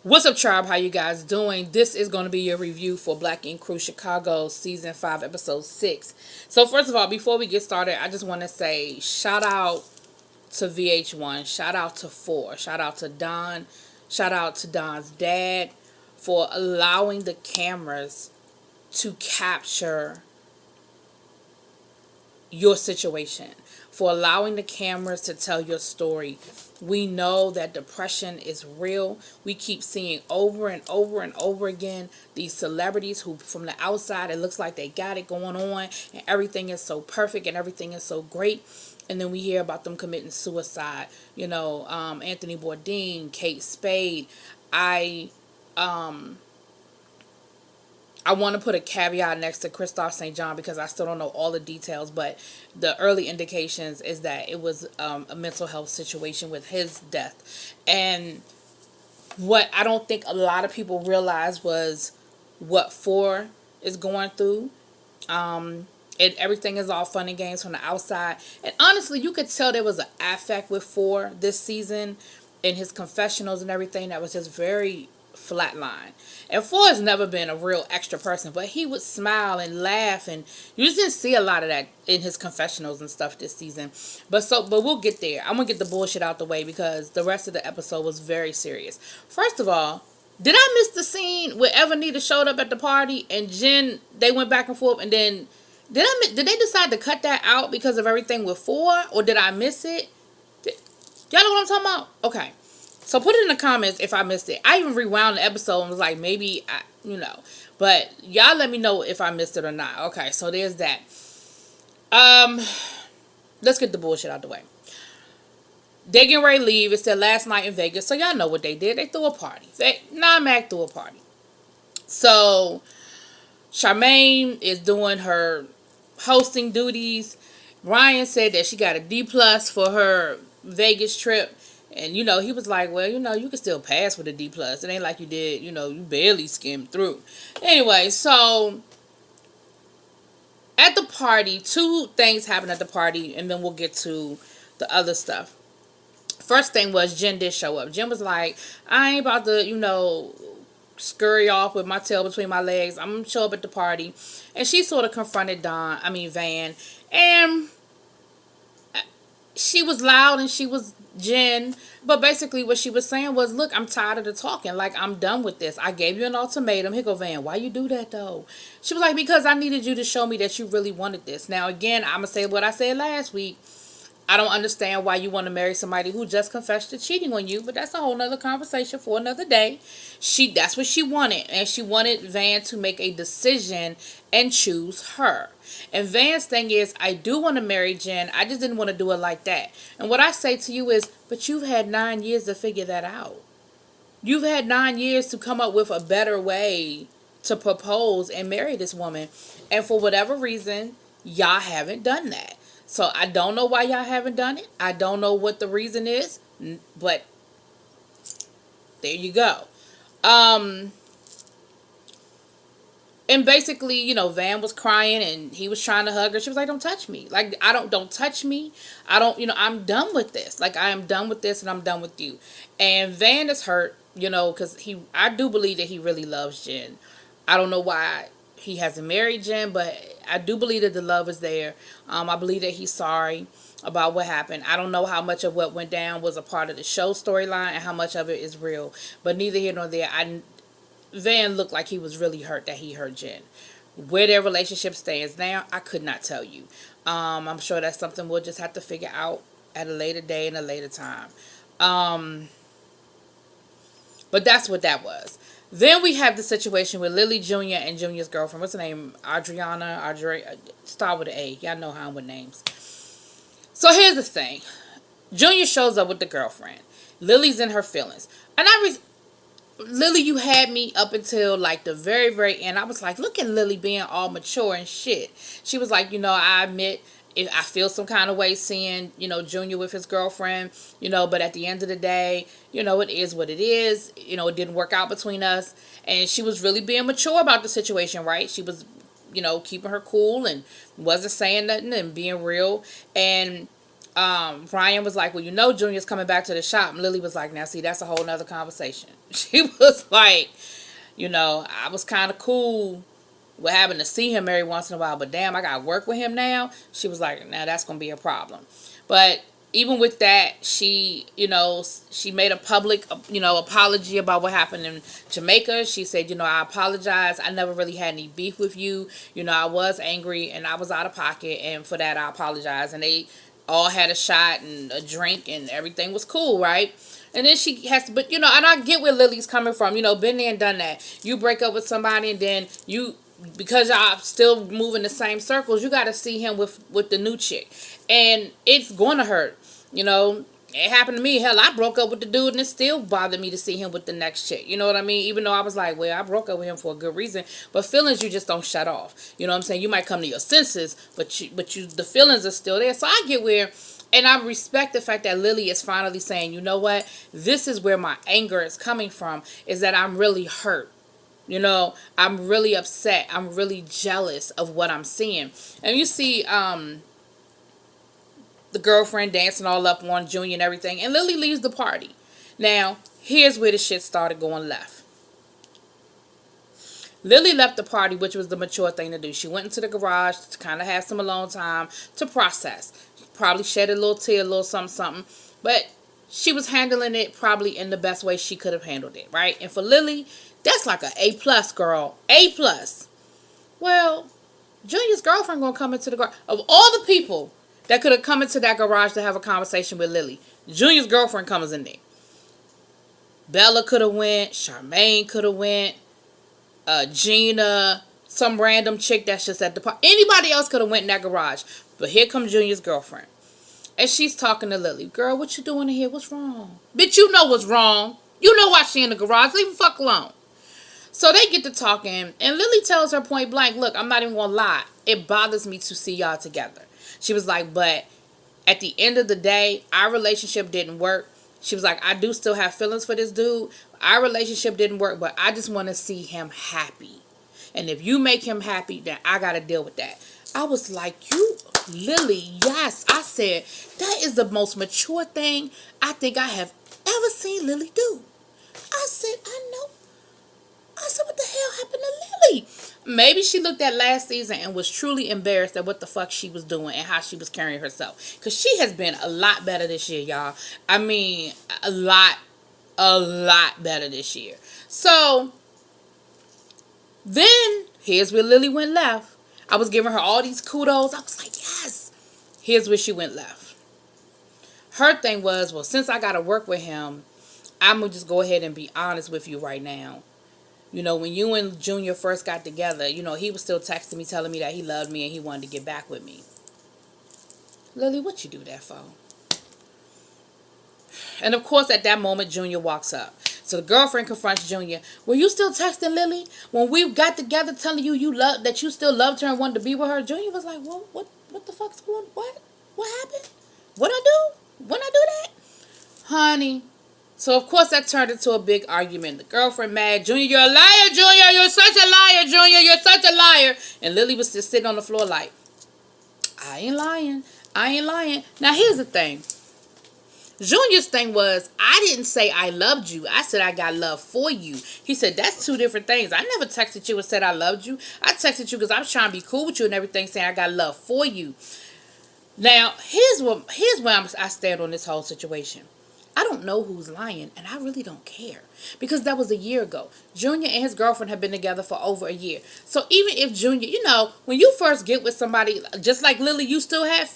What's up, tribe? How you guys doing? This is going to be your review for Black Ink Crew Chicago Season 5, Episode 6. So first of all, before we get started, I just want to say shout out to VH1, shout out to 4, shout out to Don, shout out to Don's dad for allowing the cameras to capture your situation, for allowing the cameras to tell your story. We know that depression is real. We keep seeing over and over and over again these celebrities who, from the outside, it looks like they got it going on and everything is so perfect and everything is so great. And then we hear about them committing suicide. Anthony Bourdain, Kate Spade. I I want to put a caveat next to Christophe St. John because I still don't know all the details, but the early indications is that it was a mental health situation with his death. And what I don't think a lot of people realize was what Four is going through. Everything is all fun and games from the outside. And honestly, you could tell there was an affect with Four this season in his confessionals and everything that was just very flatline. And Four has never been a real extra person, but he would smile and laugh, and you just didn't see a lot of that in his confessionals and stuff this season. But we'll get there. I'm gonna get the bullshit out the way because the rest of the episode was very serious. First of all, did I miss the scene where Evanita showed up at the party and Jen, they went back and forth, and then did they decide to cut that out because of everything with Four, or did I miss it? Y'all know what I'm talking about? Okay. So put it in the comments if I missed it. I even rewound the episode and was like, maybe, But y'all let me know if I missed it or not. Okay, so there's that. Let's get the bullshit out the way. They getting ready to leave. It's their last night in Vegas. So y'all know what they did. They threw a party. Mac threw a party. So Charmaine is doing her hosting duties. Ryan said that she got a D plus for her Vegas trip. And, he was like, well, you can still pass with a D plus. It ain't like you did, you barely skimmed through. Anyway, so at the party, two things happened at the party, and then we'll get to the other stuff. First thing was Jen did show up. Jen was like, I ain't about to, scurry off with my tail between my legs. I'm going to show up at the party. And she sort of confronted Van. And she was loud and she was Jen, but basically what she was saying was, look, I'm tired of the talking. Like, I'm done with this. I gave you an ultimatum. Here go Van. Why you do that, though? She was like, because I needed you to show me that you really wanted this. Now, again, I'm going to say what I said last week. I don't understand why you want to marry somebody who just confessed to cheating on you, but that's a whole nother conversation for another day. That's what she wanted, and she wanted Van to make a decision and choose her. And Van's thing is, I do want to marry Jen, I just didn't want to do it like that. And what I say to you is, but you've had 9 years to figure that out. You've had 9 years to come up with a better way to propose and marry this woman. And for whatever reason, y'all haven't done that. So I don't know why y'all haven't done it. I don't know what the reason is, but there you go. And basically, Van was crying and he was trying to hug her. She was like, don't touch me. Like, don't touch me. I'm done with this. Like, I am done with this and I'm done with you. And Van is hurt, because I do believe that he really loves Jen. I don't know why he hasn't married Jen, but I do believe that the love is there. I believe that he's sorry about what happened. I don't know how much of what went down was a part of the show storyline and how much of it is real. But neither here nor there. Van looked like he was really hurt that he hurt Jen. Where their relationship stands now, I could not tell you. I'm sure that's something we'll just have to figure out at a later day and a later time. But that's what that was. Then we have the situation with Lily Jr. and Jr.'s girlfriend. What's her name? Start with an A. Y'all know how I'm with names. So here's the thing. Jr. shows up with the girlfriend. Lily's in her feelings. And Lily, you had me up until like the very, very end. I was like, look at Lily being all mature and shit. She was like, I admit if I feel some kind of way seeing, Junior with his girlfriend, but at the end of the day, it is what it is. It didn't work out between us. And she was really being mature about the situation, right? She was, keeping her cool and wasn't saying nothing and being real. And Brian was like, well, Junior's coming back to the shop. And Lily was like, now see, that's a whole nother conversation. She was like, I was kind of cool with having to see him every once in a while, but damn, I got to work with him now. She was like, now that's going to be a problem. But even with that, she made a public, apology about what happened in Jamaica. She said, I apologize. I never really had any beef with you. I was angry and I was out of pocket. And for that, I apologize. And they all had a shot and a drink and everything was cool, right? And then she has to, but, and I get where Lily's coming from. Been there and done that. You break up with somebody and then because y'all still moving the same circles, you got to see him with the new chick. And it's going to hurt. It happened to me. Hell, I broke up with the dude and it still bothered me to see him with the next chick. You know what I mean? Even though I was like, well, I broke up with him for a good reason. But feelings, you just don't shut off. You know what I'm saying? You might come to your senses, but the feelings are still there. So I get where, and I respect the fact that Lily is finally saying, you know what? This is where my anger is coming from, is that I'm really hurt. I'm really upset. I'm really jealous of what I'm seeing. And you see, the girlfriend dancing all up on Junior and everything. And Lily leaves the party. Now, here's where the shit started going left. Lily left the party, which was the mature thing to do. She went into the garage to kind of have some alone time to process. Probably shed a little tear, a little something. But she was handling it probably in the best way she could have handled it, right? And for Lily, that's like an A+, girl. A+. Well, Junior's girlfriend gonna come into the garage. Of all the people that could have come into that garage to have a conversation with Lily, Junior's girlfriend comes in there. Bella could have went. Charmaine could have went. Gina, some random chick that's just at the park. Anybody else could have went in that garage. But here comes Junior's girlfriend. And she's talking to Lily. Girl, what you doing in here? What's wrong? Bitch, you know what's wrong. You know why she in the garage. Leave the fuck alone. So they get to talking. And Lily tells her point blank, look, I'm not even going to lie. It bothers me to see y'all together. She was like, but at the end of the day, our relationship didn't work. She was like, I do still have feelings for this dude. Our relationship didn't work, but I just want to see him happy. And if you make him happy, then I got to deal with that. I was like, you, Lily, yes. I said, that is the most mature thing I think I have ever seen Lily do. I said, I know. I said, what the hell happened to Lily? Maybe she looked at last season and was truly embarrassed at what the fuck she was doing and how she was carrying herself. Because she has been a lot better this year, y'all. I mean, a lot better this year. So, then, here's where Lily went left. I was giving her all these kudos. I was like, yes. Here's where she went left. Her thing was, well, since I got to work with him, I'm going to just go ahead and be honest with you right now. When you and Junior first got together, he was still texting me, telling me that he loved me and he wanted to get back with me. Lily, what you do that for? And of course, at that moment, Junior walks up. So the girlfriend confronts Junior. Were you still texting Lily when we got together, telling you that you still loved her and wanted to be with her? Junior was like, well, what the fuck's going on? What happened? What I do? When I do that? Honey. So, of course, that turned into a big argument. The girlfriend mad. Junior, you're a liar, Junior. You're such a liar, Junior. You're such a liar. And Lily was just sitting on the floor like, I ain't lying. I ain't lying. Now, here's the thing. Junior's thing was, I didn't say I loved you. I said I got love for you. He said, that's two different things. I never texted you and said I loved you. I texted you because I was trying to be cool with you and everything, saying I got love for you. Now, here's where I stand on this whole situation. I don't know who's lying, and I really don't care. Because that was a year ago. Junior and his girlfriend have been together for over a year. So even if Junior, when you first get with somebody, just like Lily, you still got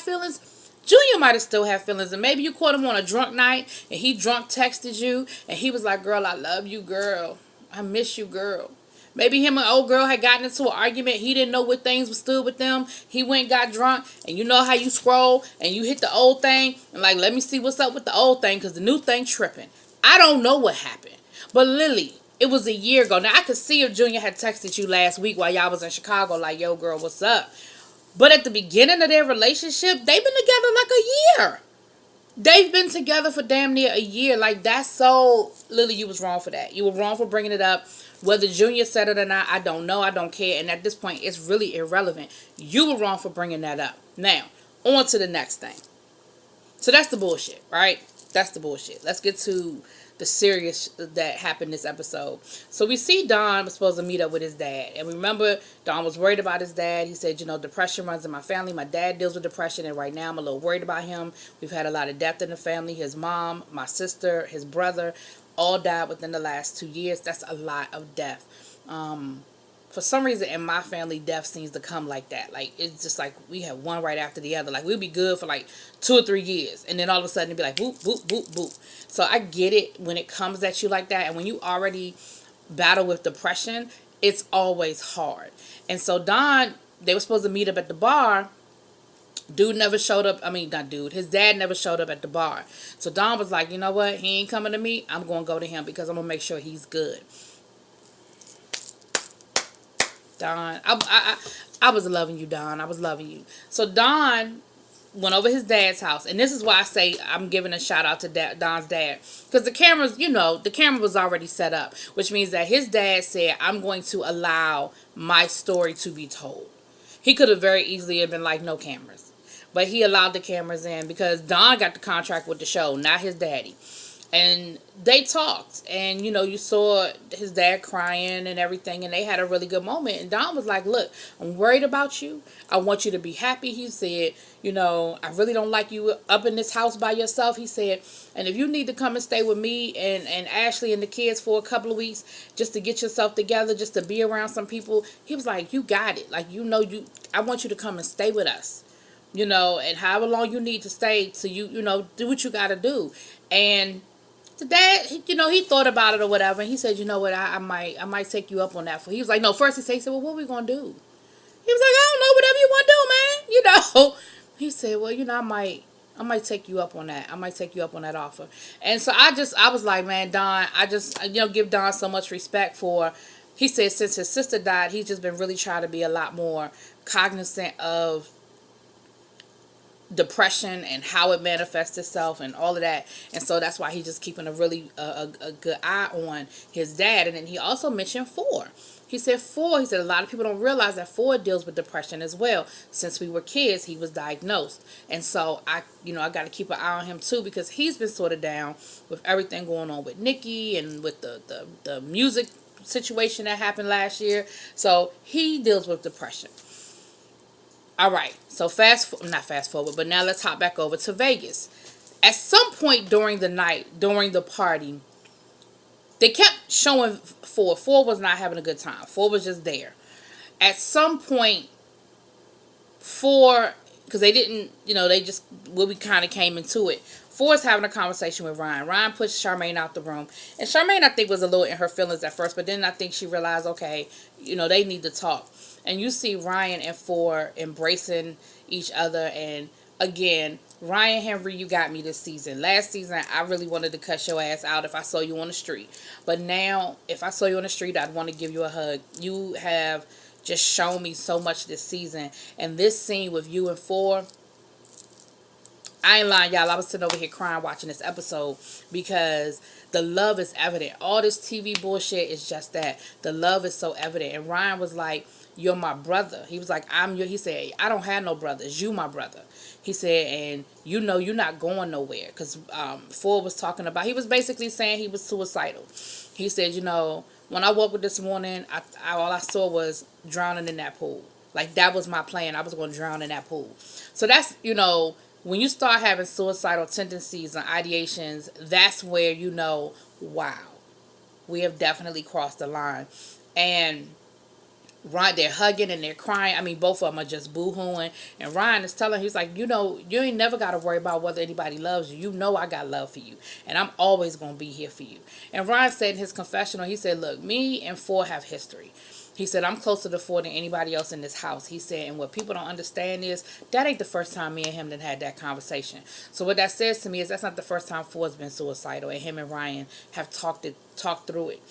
feelings. Junior might have still had feelings, and maybe you caught him on a drunk night, and he drunk texted you, and he was like, girl, I love you, girl. I miss you, girl. Maybe him and old girl had gotten into an argument. He didn't know what things stood with them. He went and got drunk. And you know how you scroll and you hit the old thing. And like, let me see what's up with the old thing because the new thing tripping. I don't know what happened. But Lily, it was a year ago. Now, I could see if Junior had texted you last week while y'all was in Chicago like, yo, girl, what's up? But at the beginning of their relationship, they've been together like a year. They've been together for damn near a year. Like, that's so... Lily, you was wrong for that. You were wrong for bringing it up. Whether Junior said it or not, I don't know. I don't care. And at this point, it's really irrelevant. You were wrong for bringing that up. Now, on to the next thing. So that's the bullshit, right? That's the bullshit. Let's get to the serious that happened this episode. So we see Don was supposed to meet up with his dad. And remember, Don was worried about his dad. He said, depression runs in my family. My dad deals with depression, and right now I'm a little worried about him. We've had a lot of death in the family. His mom, my sister, his brother, all died within the last 2 years. That's a lot of death. For some reason in my family, death seems to come like that. Like, it's just like we have one right after the other. Like, we'll be good for like 2 or 3 years, and then all of a sudden it'll be like boop, boop, boop, boop. So I get it when it comes at you like that, and when you already battle with depression, it's always hard. And so Don, they were supposed to meet up at the bar. Dude never showed up. I mean, not dude. His dad never showed up at the bar. So Don was like, you know what? He ain't coming to me. I'm going to go to him because I'm going to make sure he's good. Don, I was loving you, Don. I was loving you. So Don went over his dad's house, and this is why I say I'm giving a shout out to Don's dad, because the cameras, the camera was already set up, which means that his dad said, I'm going to allow my story to be told. He could have very easily have been like, no cameras, but he allowed the cameras in because Don got the contract with the show, not his daddy. And they talked, and you saw his dad crying and everything, and they had a really good moment. And Don was like, look, I'm worried about you. I want you to be happy. He said, I really don't like you up in this house by yourself. He said, and if you need to come and stay with me and Ashley and the kids for a couple of weeks just to get yourself together, just to be around some people, he was like, you got it. Like, I want you to come and stay with us, and however long you need to stay to do what you got to do. And the dad, he thought about it or whatever, and he said, you know what, I might take you up on that. He was like, no, first he said, well, what are we going to do? He was like, I don't know, whatever you want to do, man, He said, well, I might take you up on that. I might take you up on that offer. And so I was like, man, Don, I just, give Don so much respect for, he said since his sister died, he's just been really trying to be a lot more cognizant of depression and how it manifests itself and all of that. And so that's why he's just keeping a really a good eye on his dad. And then he also mentioned Four. He said a lot of people don't realize that Ford deals with depression as well. Since we were kids, he was diagnosed. And so I got to keep an eye on him too, because he's been sort of down with everything going on with Nikki and with the music situation that happened last year. So he deals with depression. All right, so not fast forward, but now let's hop back over to Vegas. At some point during the night, during the party, they kept showing Ford. Ford was not having a good time. Ford was just there. At some point, Ford, because they didn't, we kind of came into it. Ford's having a conversation with Ryan. Ryan pushed Charmaine out the room. And Charmaine, I think, was a little in her feelings at first, but then I think she realized, okay, they need to talk. And you see Ryan and Ford embracing each other. And again, Ryan Henry, you got me this season. Last season, I really wanted to cut your ass out if I saw you on the street. But now, if I saw you on the street, I'd want to give you a hug. You have just shown me so much this season. And this scene with you and Ford, I ain't lying, y'all. I was sitting over here crying watching this episode because the love is evident. All this TV bullshit is just that. The love is so evident. And Ryan was like, you're my brother. He was like, he said, I don't have no brothers. You my brother. He said, and you're not going nowhere. Because Ford was talking about, he was basically saying he was suicidal. He said, when I woke up this morning, all I saw was drowning in that pool. Like, that was my plan. I was going to drown in that pool. So that's, when you start having suicidal tendencies and ideations, that's where wow, we have definitely crossed the line. And Ryan, they're hugging and they're crying. I mean, both of them are just boo-hooing. And Ryan is telling, he's like, you ain't never got to worry about whether anybody loves you. I got love for you. And I'm always going to be here for you. And Ryan said in his confessional, he said, look, me and Ford have history. He said, I'm closer to Ford than anybody else in this house. He said, and what people don't understand is that ain't the first time me and him done had that conversation. So what that says to me is that's not the first time Ford's been suicidal, and him and Ryan have talked through it.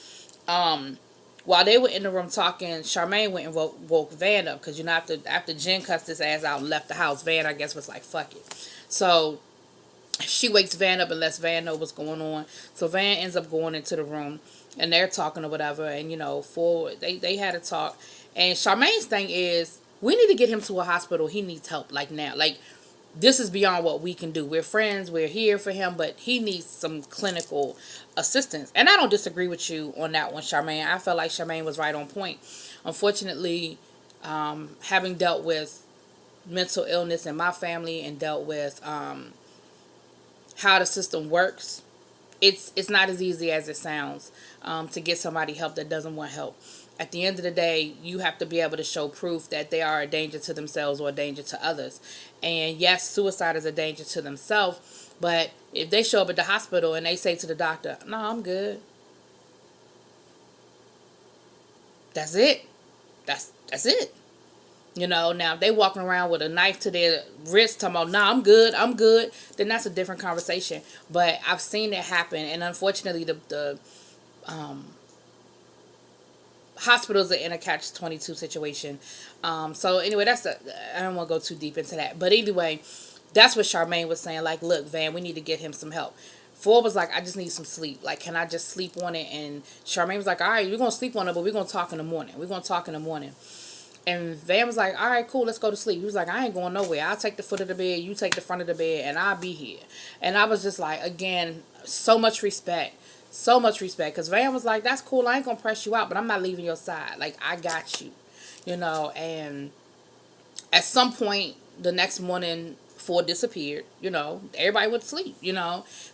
While they were in the room talking, Charmaine went and woke Van up because after Jen cussed his ass out and left the house, Van, I guess, was like, fuck it. So she wakes Van up and lets Van know what's going on. So Van ends up going into the room and they're talking or whatever. And, they had a talk. And Charmaine's thing is, we need to get him to a hospital. He needs help, like, now. Like, this is beyond what we can do. We're friends, we're here for him, but he needs some clinical assistance. And I don't disagree with you on that one, Charmaine. I felt like Charmaine was right on point. Unfortunately, having dealt with mental illness in my family and dealt with how the system works, it's not as easy as it sounds to get somebody help that doesn't want help. At the end of the day, you have to be able to show proof that they are a danger to themselves or a danger to others. And yes, suicide is a danger to themselves, but if they show up at the hospital and they say to the doctor, "No, I'm good," that's it. That's it. Now if they walking around with a knife to their wrist talking about, "Nah, I'm good," then that's a different conversation. But I've seen it happen, and unfortunately the hospitals are in a catch-22 situation. So anyway, I don't want to go too deep into that. But anyway, that's what Charmaine was saying. Like, look, Van, we need to get him some help. Ford was like, I just need some sleep. Like, can I just sleep on it? And Charmaine was like, all right, we're going to sleep on it, but we're going to talk in the morning. We're going to talk in the morning. And Van was like, all right, cool, let's go to sleep. He was like, I ain't going nowhere. I'll take the foot of the bed, you take the front of the bed, and I'll be here. And I was just like, again, so much respect. So much respect. Because Van was like, that's cool, I ain't going to press you out, but I'm not leaving your side. Like, I got you. And at some point, the next morning, Ford disappeared. Everybody went to sleep.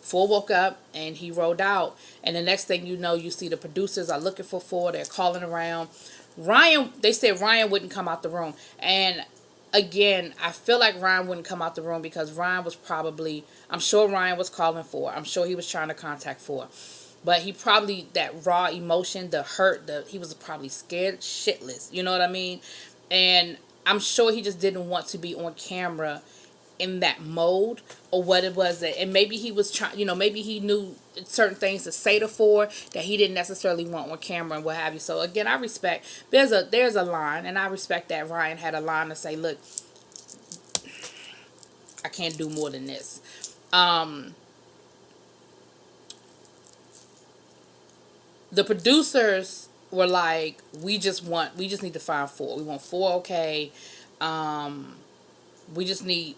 Ford woke up and he rolled out. And the next thing you know, you see the producers are looking for Ford. They're calling around. They said Ryan wouldn't come out the room. And again, I feel like Ryan wouldn't come out the room because Ryan was I'm sure Ryan was calling Ford. I'm sure he was trying to contact Ford. But he probably, that raw emotion, the hurt, he was probably scared shitless. You know what I mean? And I'm sure he just didn't want to be on camera in that mode, or what it was that, and maybe he was trying, maybe he knew certain things to say to Ford that he didn't necessarily want on camera and what have you. So again, I respect, there's a line, and I respect that Ryan had a line to say, look, I can't do more than this. The producers were like, we just need to find Ford. We want Ford, okay. We just need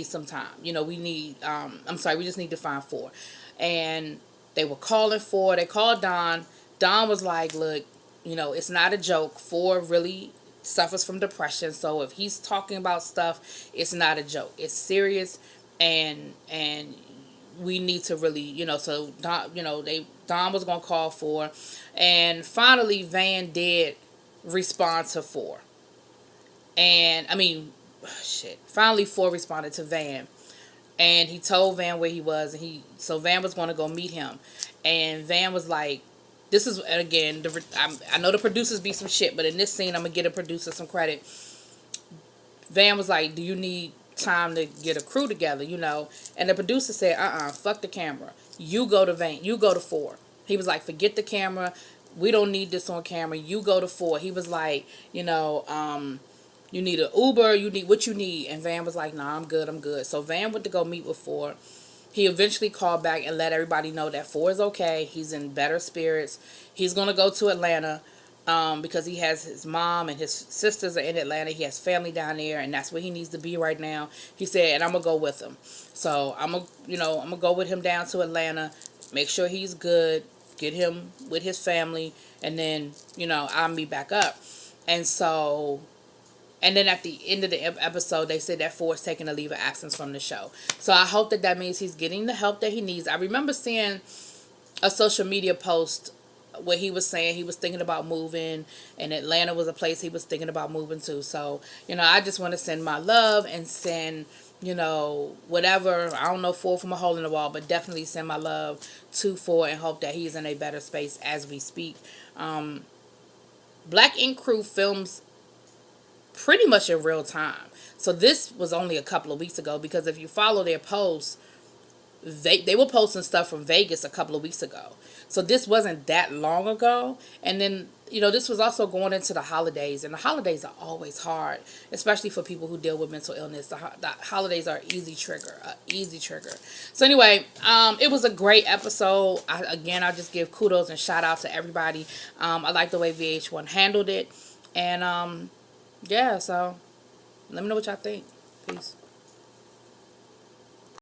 some time. We need, we just need to find Ford. And they were calling Ford. They called Don. Don was like, look, it's not a joke. Ford really suffers from depression. So if he's talking about stuff, it's not a joke. It's serious. And we need to really, so Don, Don was going to call Ford. And finally, Van did respond to Ford. And, finally Ford responded to Van. And he told Van where he was. And so Van was going to go meet him. And Van was like, this is, again, I know the producers be some shit, but in this scene, I'm going to get a producer some credit. Van was like, do you need time to get a crew together, And the producer said, fuck the camera. You go to Van. You go to Ford. He was like, forget the camera. We don't need this on camera. You go to Ford. He was like, you need an Uber. You need what you need. And Van was like, nah, I'm good. So Van went to go meet with Ford. He eventually called back and let everybody know that Ford is okay. He's in better spirits. He's going to go to Atlanta because he has his mom and his sisters are in Atlanta. He has family down there, and that's where he needs to be right now. He said, and I'm going to go with him. So I'm going to go with him down to Atlanta, make sure he's good, get him with his family, and then, I'll meet back up. And so... And then at the end of the episode, they said that Ford's taking a leave of absence from the show. So I hope that means he's getting the help that he needs. I remember seeing a social media post where he was saying he was thinking about moving, and Atlanta was a place he was thinking about moving to. So, I just want to send my love and send, whatever. I don't know Ford from a hole in the wall, but definitely send my love to Ford and hope that he's in a better space as we speak. Black Ink Crew films pretty much in real time. So this was only a couple of weeks ago, because if you follow their posts, they were posting stuff from Vegas a couple of weeks ago. So this wasn't that long ago. And then, this was also going into the holidays, and the holidays are always hard, especially for people who deal with mental illness. The holidays are an easy trigger. So anyway, it was a great episode. I just give kudos and shout out to everybody. I like the way VH1 handled it. And, yeah, so let me know what y'all think. Peace.